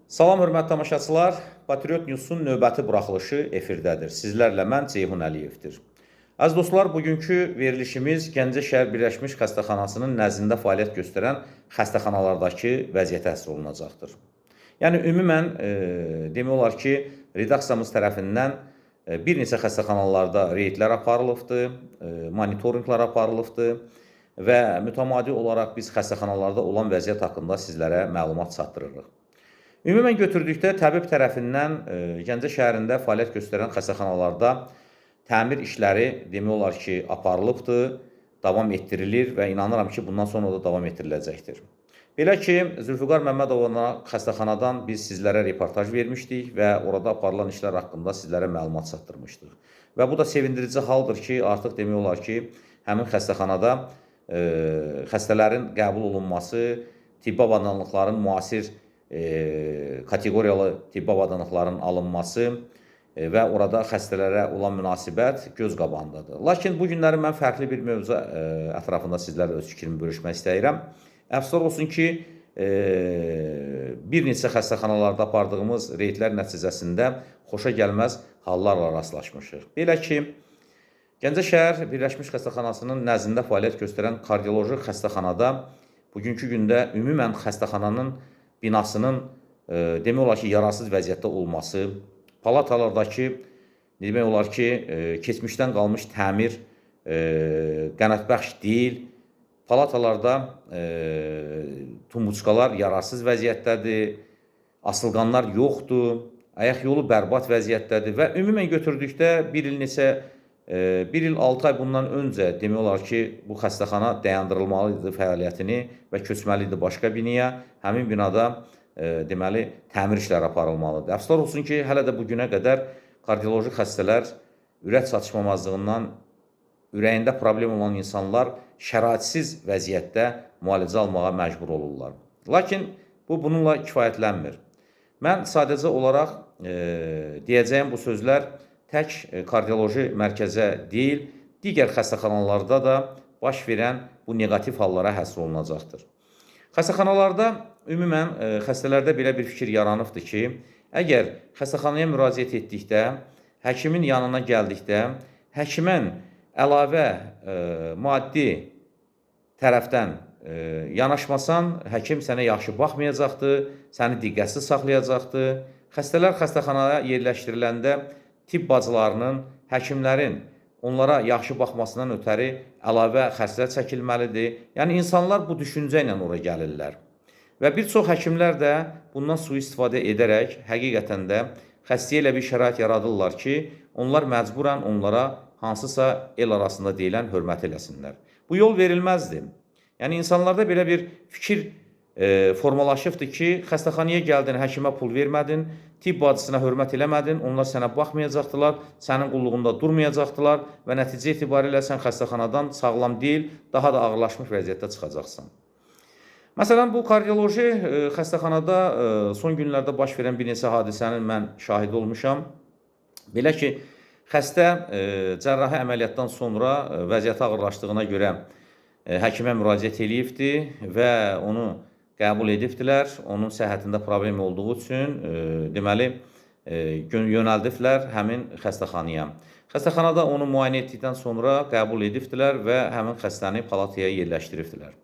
Salam, hörmətli tamaşaçılar. Patriot Newsun növbəti buraxılışı efirdədir. Sizlərlə mən Ceyhun Əliyevdir. Əziz dostlar, bugünkü verilişimiz Gəncə şəhər Birləşmiş Xəstəxanasının nəzdində fəaliyyət göstərən xəstəxanalardakı vəziyyətə həsr olunacaqdır. Yəni, ümumən, demək olar ki, redaksiyamız tərəfindən bir neçə xəstəxanalarda reydlər aparılıbdır, monitorinqlər aparılıbdır və mütəmadi olaraq biz xəstəxanalarda olan vəziyyət haqqında sizlərə məlumat çatdırırıq. Ümumən götürdükdə təbib tərəfindən Gəncə şəhərində fəaliyyət göstərən xəstəxanalarda təmir işləri demək olar ki, aparılıbdır, davam etdirilir və inanıram ki, bundan sonra da davam etdiriləcəkdir. Belə ki, Zülfüqar Məmmədovana xəstəxanadan biz sizlərə reportaj vermişdik və orada aparılan işlər haqqında sizlərə məlumat çatdırmışdıq. Və bu da sevindirici haldır ki, artıq demək olar ki, həmin xəstəxanada xəstələrin qəbul olunması, tibbi avadanlıqların müasir kateqoriyalı tibbi avadanlıqların alınması və orada xəstələrə olan münasibət göz qabağındadır. Lakin bu günləri mən fərqli bir mövzu ətrafında sizlərlə öz fikrimi bölüşmək istəyirəm. Əfsuslar olsun ki, bir neçə xəstəxanalarda apardığımız reydlər nəticəsində xoşa gəlməz hallarla rastlaşmışıq. Belə ki, Gəncə şəhər Birləşmiş Xəstəxanasının nəzdində fəaliyyət göstərən kardioloji xəstəxanada bugünkü gündə ümumən xəstəxananın binasının demək olar ki, yararsız vəziyyətdə olması, palatalardakı demək olar ki, keçmişdən qalmış təmir qənaətbəxş deyil, palatalarda tumuçkalar yararsız vəziyyətdədir, asılqanlar yoxdur, ayaq yolu bərbad vəziyyətdədir və ümumən götürdükdə bir il 6 ay bundan öncə demək olar ki, bu xəstəxana dayandırılmalıdır fəaliyyətini və köçməlidir başqa binaya. Həmin binada deməli təmir işləri aparılmalıdır. Əfsuslar olsun ki, hələ də bugünə qədər kardioloji xəstələr ürək çatışmamazlığından ürəyində problem olan insanlar şəraitsiz vəziyyətdə müalicə almağa məcbur olurlar. Lakin bu bununla kifayətlənmir. Mən sadəcə olaraq deyəcəyim bu sözlər tək kardioloji mərkəzə deyil, digər xəstəxanalarda da baş verən bu negativ hallara həsr olunacaqdır. Xəstəxanalarda ümumən xəstələrdə belə bir fikir yaranıbdır ki, əgər xəstəxanaya müraciət etdikdə, həkimin yanına gəldikdə, həkimin əlavə maddi tərəfdən yanaşmasan, həkim sənə yaxşı baxmayacaqdır, səni diqqətsiz saxlayacaqdır. Xəstələr xəstəxanaya yerləşdiriləndə tibb bacılarının, həkimlərin onlara yaxşı baxmasından ötəri əlavə xərclər çəkilməlidir. Yəni, insanlar bu düşüncə ilə ora gəlirlər. Və bir çox həkimlər də bundan sui-istifadə edərək, həqiqətən də xəstəyə elə bir şərait yaradırlar ki, onlar məcburən onlara hansısa el arasında deyilən hörmət eləsinlər. Bu yol verilməzdir. Yəni, insanlarda belə bir fikir formalaşıbdır ki, xəstəxanaya gəldin, həkimə pul vermədin, tibb bacısına hörmət eləmədin, onlar sənə baxmayacaqdılar, sənin qulluğunda durmayacaqdılar və nəticə etibarilə sən xəstəxanadan sağlam deyil, daha da ağırlaşmış vəziyyətdə çıxacaqsan. Məsələn, bu kardioloji xəstəxanada son günlərdə baş verən bir neçə hadisənin mən şahid olmuşam. Belə ki, xəstə cərrahi əməliyyatdan sonra vəziyyəti ağırlaşdığına görə həkimə müraciət edibdir və onu qəbul edibdilər. Onun səhhətində problem olduğu üçün deməli yönəldiblər həmin xəstəxanaya. Xəstəxanada onu müayinə etdikdən sonra qəbul edibdilər və həmin xəstəni palataya yerləşdiribdilər.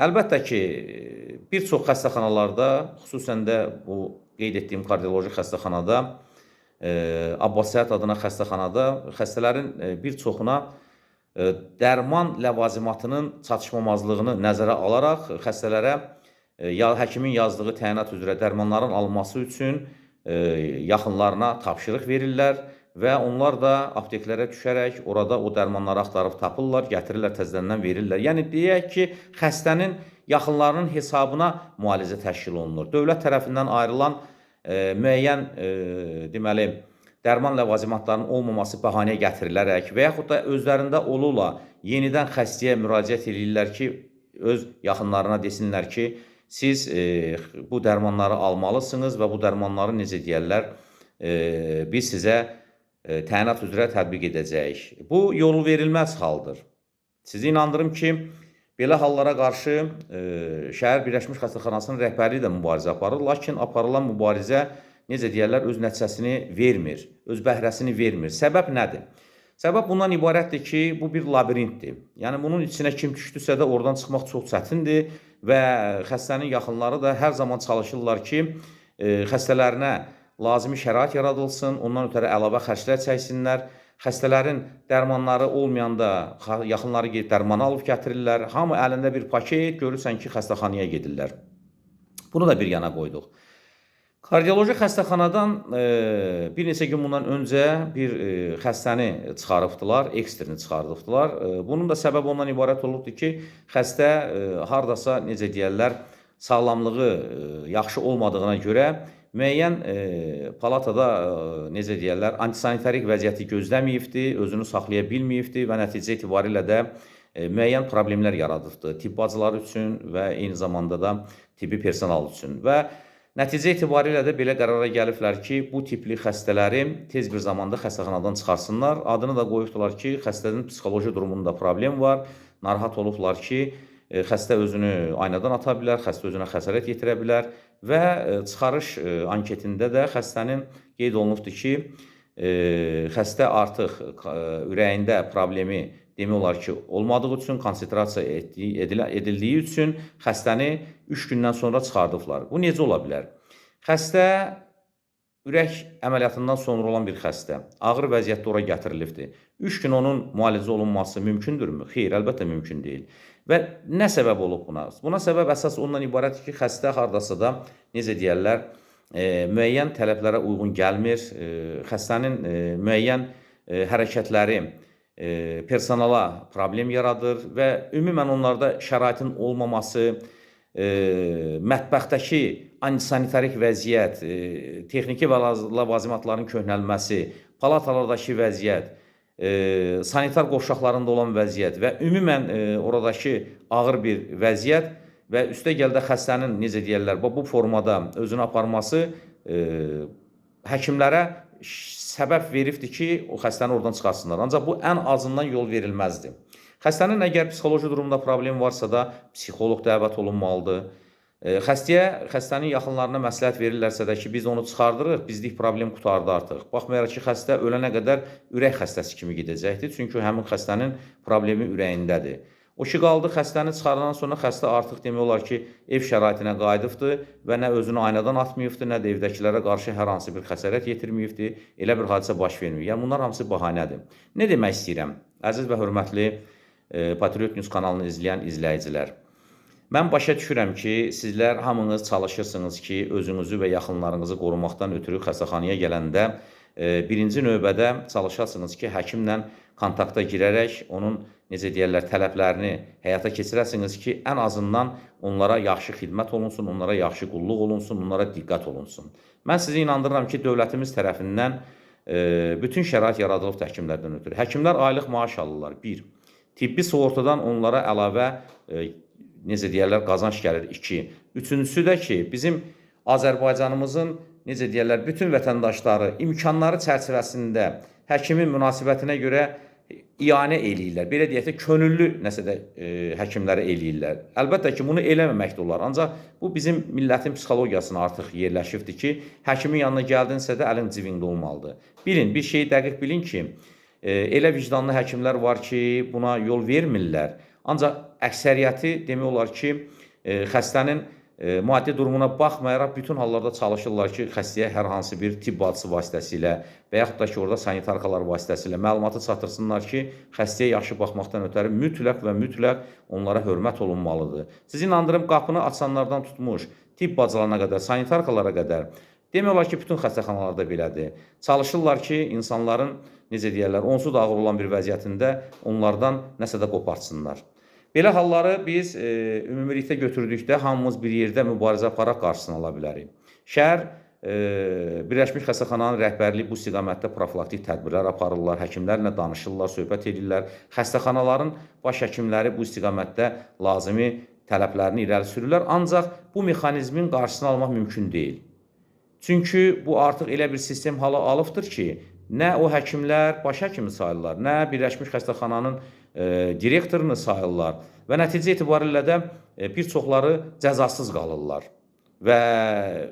Əlbəttə ki, bir çox xəstəxanalarda, xüsusən də bu qeyd etdiyim kardioloji xəstəxanada, Abbasiyyət adına xəstəxanada xəstələrin bir çoxuna dərman ləvazimatının çatışmamazlığını nəzərə alaraq xəstələrə həkimin yazdığı təyinat üzrə dərmanların alınması üçün yaxınlarına tapşırıq verirlər və onlar da apteklərə düşərək orada o dərmanları axtarıb tapırlar, gətirirlər, təzədən verirlər. Yəni, deyək ki, xəstənin yaxınlarının hesabına müalicə təşkil olunur. Dövlət tərəfindən ayrılan müəyyən deməli, dərman ləvazimatlarının olmaması bəhanəyə gətirilərək və yaxud da özlərində olurlar, yenidən xəstəyə müraciət edirlər ki, öz yaxınlarına desinlər ki, siz bu dərmanları almalısınız və bu dərmanları necə deyərlər, biz sizə təyinat üzrə tətbiq edəcəyik. Bu, yolu verilməz haldır. Sizi inandırım ki, Belə hallara qarşı şəhər Birləşmiş Xəstəxanasının rəhbərliyi də mübarizə aparır. Lakin aparılan mübarizə, necə deyərlər, öz nəticəsini vermir, öz bəhrəsini vermir. Səbəb nədir? Səbəb bundan ibarətdir ki, bu bir labirintdir. Yəni, bunun içinə kim düşdüsə də oradan çıxmaq çox çətindir və xəstənin yaxınları da hər zaman çalışırlar ki, xəstələrinə lazımi şərait yaradılsın, ondan ötəri əlavə xərclər çəksinlər. Xəstələrin dərmanları olmayanda yaxınları gedib dərmanı alıb gətirirlər. Hamı əlində bir paket, görürsən ki, xəstəxanaya gedirlər. Bunu da bir yana qoyduq. Kardioloji xəstəxanadan bir neçə gün bundan öncə bir xəstəni çıxarıbdılar, ekstrini çıxardıbdılar. Bunun da səbəbi ondan ibarət olubdur ki, xəstə hardasa, necə deyərlər, sağlamlığı yaxşı olmadığına görə müəyyən palatada, necə deyərlər, antisanitarik vəziyyəti gözləməyibdir, özünü saxlaya bilməyibdir və nəticə etibarilə də müəyyən problemlər yaradıbdır tibb bacıları üçün və eyni zamanda da tibbi personal üçün. Və nəticə etibarilə də belə qərara gəliblər ki, bu tipli xəstələri tez bir zamanda xəstəxanadan çıxarsınlar. Adını da qoyubdular ki, xəstənin psixoloji durumunda problem var, narahat olublar ki, xəstə özünü aynadan ata bilər, xəstə özünə xəsarət yetirə bilər və çıxarış anketində də xəstənin qeyd olunubdur ki, xəstə artıq ürəyində problemi demək olar ki, olmadığı üçün, konsentrasiya edildiyi üçün xəstəni 3 gündən sonra çıxardıblar. Bu necə ola bilər? Xəstə ürək əməliyyatından sonra olan bir xəstə, ağır vəziyyətdə ora gətirilibdir. 3 gün onun müalicə olunması mümkündürmü? Xeyr, əlbəttə mümkün deyil. Və nə səbəb olub buna? Buna səbəb əsas ondan ibarətdir ki, xəstə hardasa da, necə deyərlər, müəyyən tələblərə uyğun gəlmir, xəstənin müəyyən hərəkətləri personala problem yaradır və ümumən onlarda şəraitin olmaması, mətbəxdəki antisanitarik vəziyyət, texniki və ləvazimatların köhnəlməsi, palatalardakı vəziyyət, sanitar qovşaqlarında olan vəziyyət və ümumən oradakı ağır bir vəziyyət və üstə gəldə xəstənin, necə deyərlər, bu formada özünü aparması həkimlərə səbəb veribdir ki, o xəstəni oradan çıxarsınlar. Ancaq bu ən azından yol verilməzdir. Xəstənin əgər psixoloji durumda problem varsa da psixoloq dəvət olunmalıdır. Xəstənin yaxınlarına məsləhət verirlərsə də ki, biz onu çıxardırıq, bizlik problem qutardı artıq. Baxmayaraq ki, xəstə ölənə qədər ürək xəstəsi kimi gedəcəkdir, çünki həmin xəstənin problemi ürəyindədir. O ki, qaldı xəstəni çıxardan sonra xəstə artıq demək olar ki, ev şəraitinə qayıdıbdır və nə özünü aynadan atmayıbdır, nə də evdəkilərə qarşı hər hansı bir xəsarət yetirməyibdir, elə bir hadisə baş vermir. Yəni, bunlar hamısı bahanədir. Nə demək istəyirəm? Əziz və hörmətli Patriot News kanalını izləyən izləyicilər. Mən başa düşürəm ki, sizlər hamınız çalışırsınız ki, özünüzü və yaxınlarınızı qorumaqdan ötürü xəstəxanaya gələndə birinci növbədə çalışasınız ki, həkimlə kontakta girərək onun, necə deyərlər, tələblərini həyata keçirəsiniz ki, ən azından onlara yaxşı xidmət olunsun, onlara yaxşı qulluq olunsun, onlara diqqət olunsun. Mən sizi inandırıram ki, dövlətimiz tərəfindən bütün şərait yaradılıb həkimlərdən ötürü. Həkimlər aylıq maaş alırlar, 1. Tibbi sığortadan onlara əlavə necə deyərlər, qazanc gəlir, 2. Üçüncüsü də ki, bizim Azərbaycanımızın, necə deyərlər, bütün vətəndaşları imkanları çərçivəsində həkimin münasibətinə görə ianə eləyirlər. Belə deyək də, könüllü nəsə də həkimləri eləyirlər. Əlbəttə ki, bunu eləməmək də olar. Ancaq bu bizim millətin psixologiyasına artıq yerləşibdir ki, həkimin yanına gəldinsə də əlin cibində olmalıdır. Bilin, bir şeyi dəqiq bilin ki, elə vicdanlı həkimlər var ki, buna yol vermirlər. Ancaq əksəriyyəti demək olar ki, xəstənin maddi durumuna baxmayaraq bütün hallarda çalışırlar ki, xəstəyə hər hansı bir tibb bacısı vasitəsilə və yaxud da ki, orada sanitarkalar vasitəsilə məlumatı çatdırsınlar ki, xəstəyə yaxşı baxmaqdan ötəri mütləq və mütləq onlara hörmət olunmalıdır. Sizi inandırım, qapını açanlardan tutmuş, tibb bacılarına qədər, sanitarkalara qədər, demək olar ki, bütün xəstəxanalarda belədir. Çalışırlar ki, insanların, necə deyərlər, onsuz da ağır olan bir vəziyyətində onlardan nəsə də qopartsınlar. Belə halları biz ümumilikdə götürdükdə hamımız bir yerdə mübarizə aparaq qarşısını ala bilərik. Şəhər Birləşmiş Xəstəxananın rəhbərliyi bu istiqamətdə profilaktik tədbirlər aparırlar, həkimlərlə danışırlar, söhbət edirlər. Xəstəxanaların baş həkimləri bu istiqamətdə lazımi tələblərini irəli sürürlər. Ancaq bu mexanizmin qarşısını almaq mümkün deyil. Çünki bu artıq elə bir sistem halı alıbdır ki, nə o həkimlər baş həkimi sayırlar, nə Birləşmiş Xəstəxananın direktorunu sayırlar və nəticə etibarilə də bir çoxları cəzasız qalırlar. Və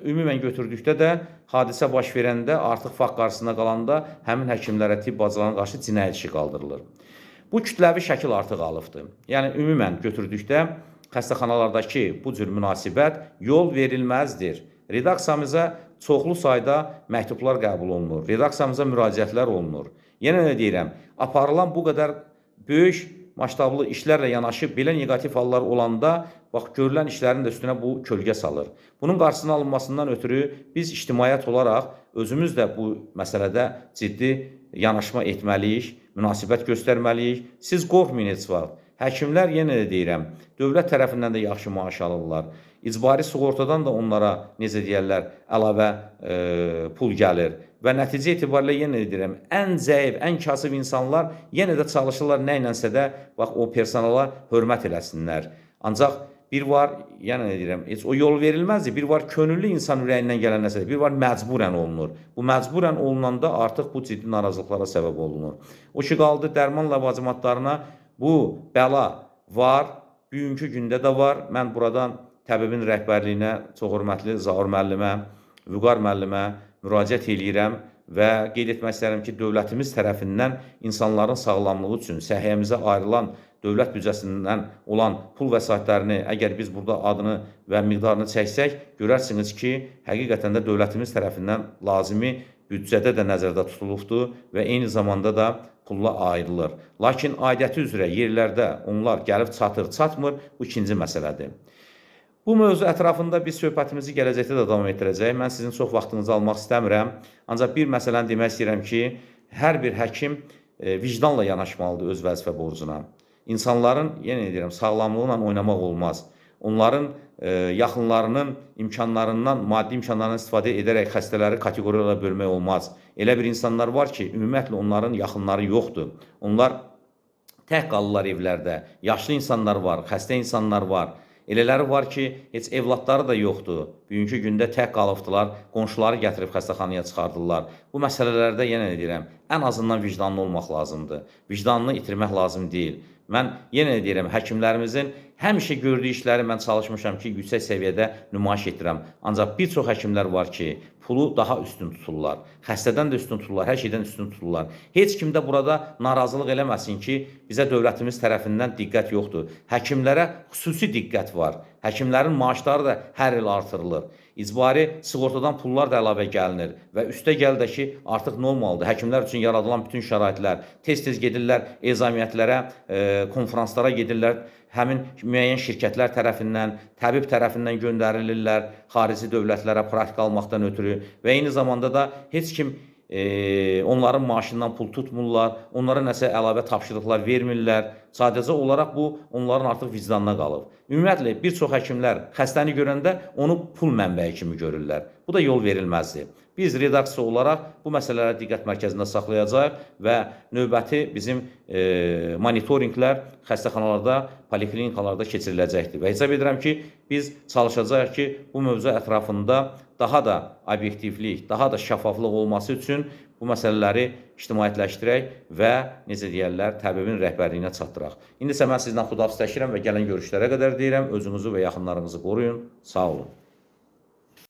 ümumən götürdükdə də hadisə baş verəndə artıq fakt qarşısında qalanda həmin həkimlərə, tibb bacılarına qarşı cinayət işi qaldırılır. Bu kütləvi şəkil artıq alıbdır. Yəni ümumən götürdükdə xəstəxanalardakı bu cür münasibət yol verilməzdir. Redaksiyamıza çoxlu sayda məktublar qəbul olunur, redaksiyamıza müraciətlər olunur. Yenə də deyirəm, aparılan bu qədər böyük maştablı işlərlə yanaşı belə negativ hallar olanda, bax, görülən işlərin də üstünə bu kölgə salır. Bunun qarşısının alınmasından ötürü biz ictimaiyyət olaraq özümüz də bu məsələdə ciddi yanaşma etməliyik, münasibət göstərməliyik. Siz qorxmayın heç vaxt. Həkimlər, yenə də deyirəm, dövlət tərəfindən də yaxşı maaş alırlar. İcbari sığortadan da onlara, necə deyərlər, əlavə pul gəlir. Və nəticə etibarilə yenə deyirəm, ən zəif, ən kasıb insanlar yenə də çalışırlar nə ilənsə də bax, o personala hörmət eləsinlər. Ancaq bir var, yenə deyirəm, heç o yol verilməzdir. Bir var, könüllü insan ürəyindən gələn nəsədir. Bir var, məcburən olunur. Bu məcburən olunanda artıq bu ciddi narazılıqlara səbəb olunur. O ki, qaldı dərman ləvazimatlarına bu bəla var, bugünkü gündə də var. Mən buradan təbibin rəhbərliyinə, çox hörmətli Zaur müəllimə, Vüqar müəllimə müraciət edirəm və qeyd etmək istəyirəm ki, dövlətimiz tərəfindən insanların sağlamlığı üçün səhiyyəmizə ayrılan dövlət büdcəsindən olan pul vəsaitlərini, əgər biz burada adını və miqdarını çəksək, görərsiniz ki, həqiqətən də dövlətimiz tərəfindən lazımi büdcədə də nəzərdə tutulubdur və eyni zamanda da pulla ayrılır. Lakin aidiyyəti üzrə yerlərdə onlar gəlib çatır, çatmır, bu ikinci məsələdir. Bu mövzu ətrafında biz söhbətimizi gələcəkdə də davam etdirəcək. Mən sizin çox vaxtınızı almaq istəmirəm. Ancaq bir məsələni demək istəyirəm ki, hər bir həkim vicdanla yanaşmalıdır öz vəzifə borcuna. İnsanların, yenə deyirəm, sağlamlığıyla oynamaq olmaz. Onların yaxınlarının imkanlarından, maddi imkanlarından istifadə edərək xəstələri kateqoriyalara bölmək olmaz. Elə bir insanlar var ki, ümumiyyətlə onların yaxınları yoxdur. Onlar tək qalırlar evlərdə. Yaşlı insanlar var, xəstə insanlar var. Elələri var ki, heç evladları da yoxdur. Bugünkü gündə tək qalıbdılar, qonşuları gətirib xəstəxanaya çıxardırlar. Bu məsələlərdə yenə deyirəm, ən azından vicdanlı olmaq lazımdır. Vicdanını itirmək lazım deyil. Mən yenə deyirəm, həkimlərimizin həmişə gördüyü işləri mən çalışmışam ki, yüksək səviyyədə nümayiş etdirəm. Ancaq bir çox həkimlər var ki, pulu daha üstün tuturlar. Xəstədən də üstün tuturlar, hər şeydən üstün tuturlar. Heç kim də burada narazılıq eləməsin ki, bizə dövlətimiz tərəfindən diqqət yoxdur. Həkimlərə xüsusi diqqət var. Həkimlərin maaşları da hər il artırılır. İcbari sığortadan pullar da əlavə gəlinir və üstə gəl də ki, artıq nə olmalıdır? Həkimlər üçün yaradılan bütün şəraitlər, tez-tez gedirlər ezamiyyətlərə, konferanslara gedirlər, həmin müəyyən şirkətlər tərəfindən, təbib tərəfindən göndərilirlər xarici dövlətlərə praktika almaqdan ötürü və eyni zamanda da heç kim onların maaşından pul tutmurlar, onlara nəsə əlavə tapşırıqlar vermirlər. Sadəcə olaraq bu, onların artıq vicdanına qalıb. Ümumiyyətlə, bir çox həkimlər xəstəni görəndə onu pul mənbəyi kimi görürlər. Bu da yol verilməzdir. Biz redaksiya olaraq bu məsələləri diqqət mərkəzində saxlayacaq və növbəti bizim monitorinqlər xəstəxanalarda, poliklinikalarda keçiriləcəkdir. Və hesab edirəm ki, biz çalışacağıq ki, bu mövzu ətrafında daha da obyektivlik, daha da şəffaflıq olması üçün bu məsələləri ictimaiyyətləşdirək və, necə deyərlər, təbibin rəhbərliyinə çatdıraq. İndi isə mən sizdən xudahafizləşirəm və gələn görüşlərə qədər deyirəm, özünüzü və yaxınlarınızı qoruyun. Sağ olun.